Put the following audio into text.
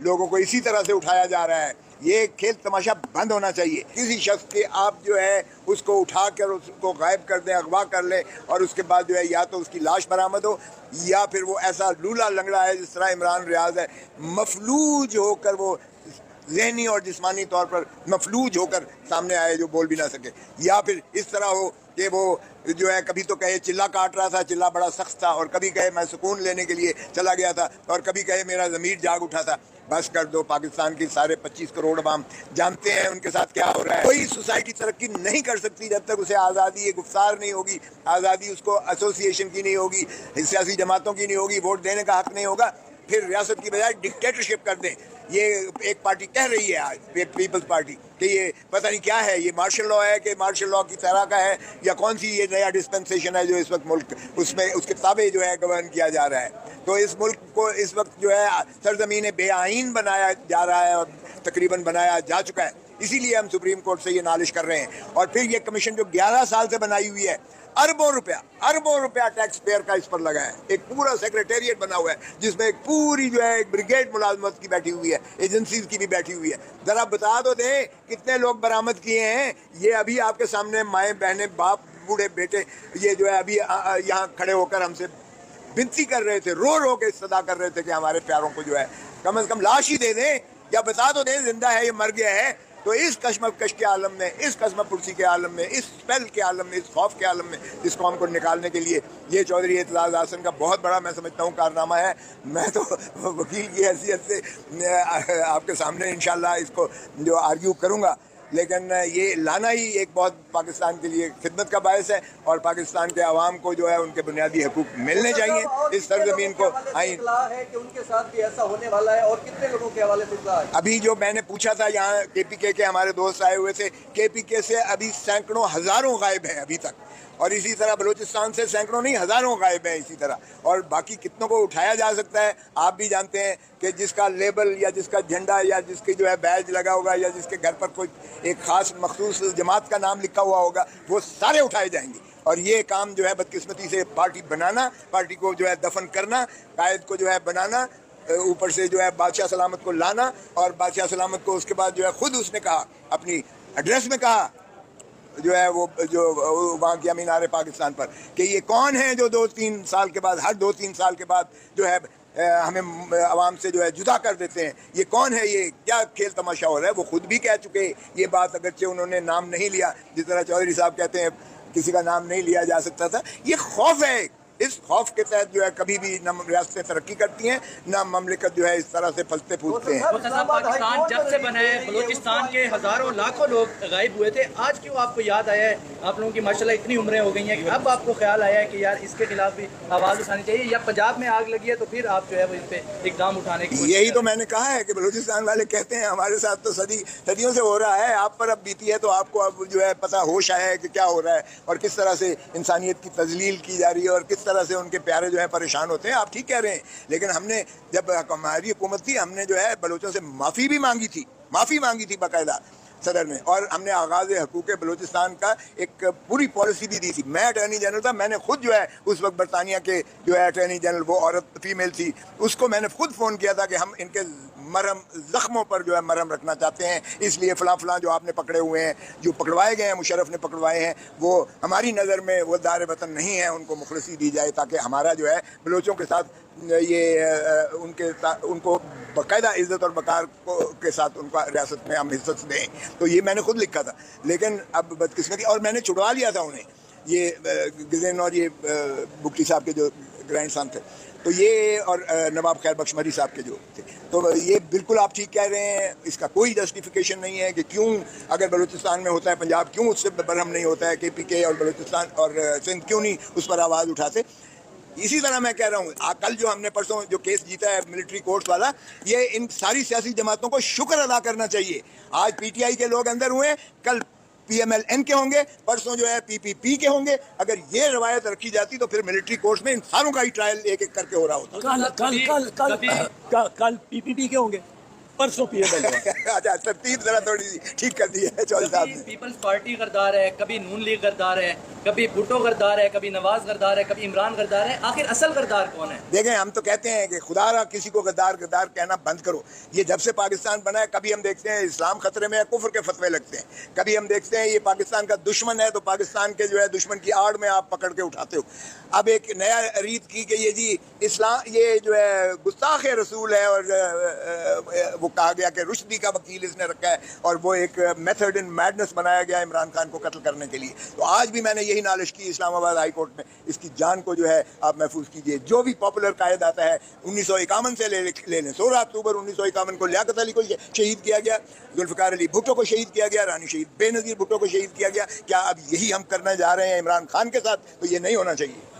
लोगों को इसी तरह से उठाया जा रहा है। ये खेल तमाशा बंद होना चाहिए। किसी शख्स के आप जो है उसको उठा कर उसको गायब कर दें, अगवा कर लें और उसके बाद जो है या तो उसकी लाश बरामद हो या फिर वो ऐसा लूला लंगड़ा है जिस तरह इमरान रियाज है, मफलूज होकर वो ज़हनी और जिस्मानी तौर पर मफलूज होकर सामने आए जो बोल भी ना सके, या फिर इस तरह हो कि वो जो है कभी तो कहे चिल्ला काट रहा था, चिल्ला बड़ा सख्त था, और कभी कहे मैं सुकून लेने के लिए चला गया था, और कभी कहे मेरा ज़मीर जाग उठा था। बस कर दो। पाकिस्तान की सारे 25 करोड़ अवाम जानते हैं उनके साथ क्या हो रहा है। कोई सोसाइटी तरक्की नहीं कर सकती जब तक उसे आज़ादी गुफ्तार नहीं होगी, आज़ादी उसको एसोसिएशन की नहीं होगी, सियासी जमातों की नहीं होगी, वोट देने का हक नहीं होगा। फिर रियासत की बजाय डिक्टेटरशिप कर दें। ये एक पार्टी कह रही है आज, पीपल्स पार्टी, कि ये पता नहीं क्या है, ये मार्शल लॉ है कि मार्शल लॉ की तरह का है या कौन सी ये नया डिस्पेंसेशन है जो इस वक्त मुल्क उसमें उसके ताबे जो है गवर्न किया जा रहा है। तो इस मुल्क को इस वक्त जो है सरजमीन बेआईन बनाया जा रहा है और तकरीबन बनाया जा चुका है। इसीलिए हम सुप्रीम कोर्ट से ये नालिश कर रहे हैं। और फिर ये कमीशन जो 11 साल से बनाई हुई है, अरबों रुपया टैक्स पेयर का इस पर लगा है। एक पूरा सेक्रेटेरिएट बना हुआ है जिसमें एक पूरी जो है एक ब्रिगेड मुलाजमत की बैठी हुई है, एजेंसीज की भी बैठी हुई है। जरा बता दो दें कितने लोग बरामद किए हैं। ये अभी आपके सामने माएँ बहनें बाप बूढ़े बेटे ये जो है अभी यहाँ खड़े होकर हमसे विनती कर रहे थे, रो रो के सदा कर रहे थे कि हमारे प्यारों को जो है कम से कम लाश ही दे दें या बता दो दें जिंदा है ये मर गया है। तो इस कश्मकश के आलम में, इस कस्मपुरसी के आलम में, इस स्पेल के आलम में, इस खौफ के आलम में इस कौम को निकालने के लिए ये चौधरी एतजाज़ हसन का बहुत बड़ा मैं समझता हूँ कारनामा है। मैं तो वकील की हैसियत से आपके सामने इंशाल्लाह इसको जो आर्ग्यू करूँगा, लेकिन ये लाना ही एक बहुत पाकिस्तान के लिए खिदमत का बायस है और पाकिस्तान के अवाम को जो है उनके बुनियादी हकूक मिलने चाहिए। इस सरजमीन को आइन है कि उनके साथ भी ऐसा होने वाला है और कितने लोगों के हवाले से इत्तला है? अभी जो मैंने पूछा था यहाँ KPK के हमारे दोस्त आए हुए थे, KPK से अभी सैकड़ों हज़ारों गायब हैं अभी तक, और इसी तरह बलूचिस्तान से सैकड़ों नहीं हज़ारों गायब हैं इसी तरह, और बाकी कितनों को उठाया जा सकता है। आप भी जानते हैं कि जिसका लेबल या जिसका झंडा या जिसकी जो है बैज लगा होगा या जिसके घर पर कोई एक ख़ास मखसूस जमात का नाम लिखा हुआ होगा वो सारे उठाए जाएंगे। और ये काम जो है बदकिस्मती से पार्टी बनाना, पार्टी को जो है दफन करना, कायद को जो है बनाना, ऊपर से जो है बादशाह सलामत को लाना, और बादशाह सलामत को उसके बाद जो है खुद उसने कहा अपनी एड्रेस में कहा जो है वो जो वहाँ की मीनार पाकिस्तान पर कि ये कौन है जो 2-3 साल के बाद, हर 2-3 साल के बाद जो है हमें आवाम से जो है जुदा कर देते हैं। ये कौन है, ये क्या खेल तमाशा हो रहा है। वो खुद भी कह चुके ये बात, अगरचे उन्होंने नाम नहीं लिया, जिस तरह चौधरी साहब कहते हैं किसी का नाम नहीं लिया जा सकता था। ये खौफ है। इस खौफ के तहत जो है कभी भी न रियासतें तरक्की करती हैं न ममलिकत जो है इस तरह से फलते फूलते हैं। पाकिस्तान जब से बना है बलूचिस्तान के हज़ारों लाखों लोग गायब हुए थे। आज क्यों आपको याद आया है, आप लोगों की माशाल्लाह इतनी उम्रें हो गई हैं कि अब आपको ख्याल आया है कि यार इसके खिलाफ भी आवाज़ उठानी चाहिए, या पंजाब में आग लगी है तो फिर आप जो है वो इस पर इकदाम उठाने की? यही तो मैंने कहा है कि बलूचिस्तान वाले कहते हैं हमारे साथ तो सदियों से हो रहा है, आप पर अब बीती है तो आपको अब जो है पता होश आया है कि क्या हो रहा है और किस तरह से इंसानियत की तजलील की जा रही है और किस तरह से उनके प्यारे जो है परेशान होते हैं। आप ठीक कह रहे हैं, लेकिन हमने जब हमारी हुकूमत थी हमने जो है बलोचों से माफ़ी भी मांगी थी बाकायदा सदर में, और हमने आगाज़ हकूक़ बलूचिस्तान का एक पूरी पॉलिसी भी दी थी। मैं अटॉर्नी जनरल था, मैंने खुद जो है उस वक्त बरतानिया के जो है अटॉर्नी जनरल, वो औरत फीमेल थी, उसको मैंने खुद फ़ोन किया था कि हम इनके मरहम ज़ख्मों पर जो है मरहम रखना चाहते हैं, इसलिए फ़लाँ जो आपने पकड़े हुए हैं, जो पकड़वाए गए हैं, मुशर्रफ ने पकड़वाए हैं, वो हमारी नज़र में वो दार वतन नहीं है, उनको मुखलसी दी जाए ताकि हमारा जो है बलोचों के साथ ये उनको बाकायदा इज़्ज़त और वक़ार के साथ उनका रियासत में हम हिस्सा दें। तो ये मैंने खुद लिखा था, लेकिन अब बदकिस्मती, और मैंने छुड़वा लिया था उन्हें, ये गिज़ेन और ये बुक्टी साहब के जो ग्रैंड सन थे, तो ये और नवाब खैर बख्श मरी साहब के जो थे। तो ये बिल्कुल आप ठीक कह रहे हैं, इसका कोई जस्टिफिकेशन नहीं है कि क्यों अगर बलूचिस्तान में होता है पंजाब क्यों उससे बरहम नहीं होता है, KPK और बलूचिस्तान और सिंध क्यों नहीं उस पर आवाज़ उठाते। इसी तरह मैं कह रहा हूँ, कल जो हमने परसों जो केस जीता है मिलिट्री कोर्ट वाला, ये इन सारी सियासी जमातों को शुक्र अदा करना चाहिए। आज PTI के लोग अंदर हुए, कल PMLN के होंगे, परसों जो है PPP के होंगे। अगर ये रवायत रखी जाती तो फिर मिलिट्री कोर्ट में इन सारों का ही ट्रायल एक एक करके हो रहा होता। कल PPP के होंगे। परसों पीए बैठा। अच्छा, तरतीब जरा थोड़ी सी ठीक कर दी है चौधरी साहब कभी ने। पीपल्स पार्टी गद्दार है, कभी नून लीग गद्दार है, कभी भुट्टो गद्दार है, कभी नवाज गद्दार है, कभी इमरान गद्दार है। आखिर असल गद्दार कौन है? देखें, हम तो कहते हैं कि खुदा रहा किसी को गद्दार गद्दार कहना बंद करो। ये जब से पाकिस्तान बना है, कभी हम देखते हैं इस्लाम खतरे में है, कुफ्र के फतवे लगते हैं, कभी हम देखते हैं ये पाकिस्तान का दुश्मन है, तो पाकिस्तान के जो है दुश्मन की आड़ में आप पकड़ के उठाते हो। अब एक नया रीत की कि ये जी इस्लाम, ये जो है गुस्ताख रसूल है, और वो कहा गया कि रुश्दी का वकील इसने रखा है, और वो एक मेथड इन मैडनेस बनाया गया इमरान खान को कत्ल करने के लिए। तो आज भी मैंने यही नालिश की इस्लामाबाद हाई कोर्ट में, इसकी जान को जो है आप महफूज कीजिए। जो भी पॉपुलर कायद आता है 1951 से ले लें। 16 अक्टूबर 1951 को लियाकत अली को शहीद किया गया, जुल्फ़िकार अली भुट्टो को शहीद किया गया, रानी शहीद बेनज़ीर भुट्टो को शहीद किया गया। क्या अब यही हम करने जा रहे हैं इमरान खान के साथ? तो ये नहीं होना चाहिए।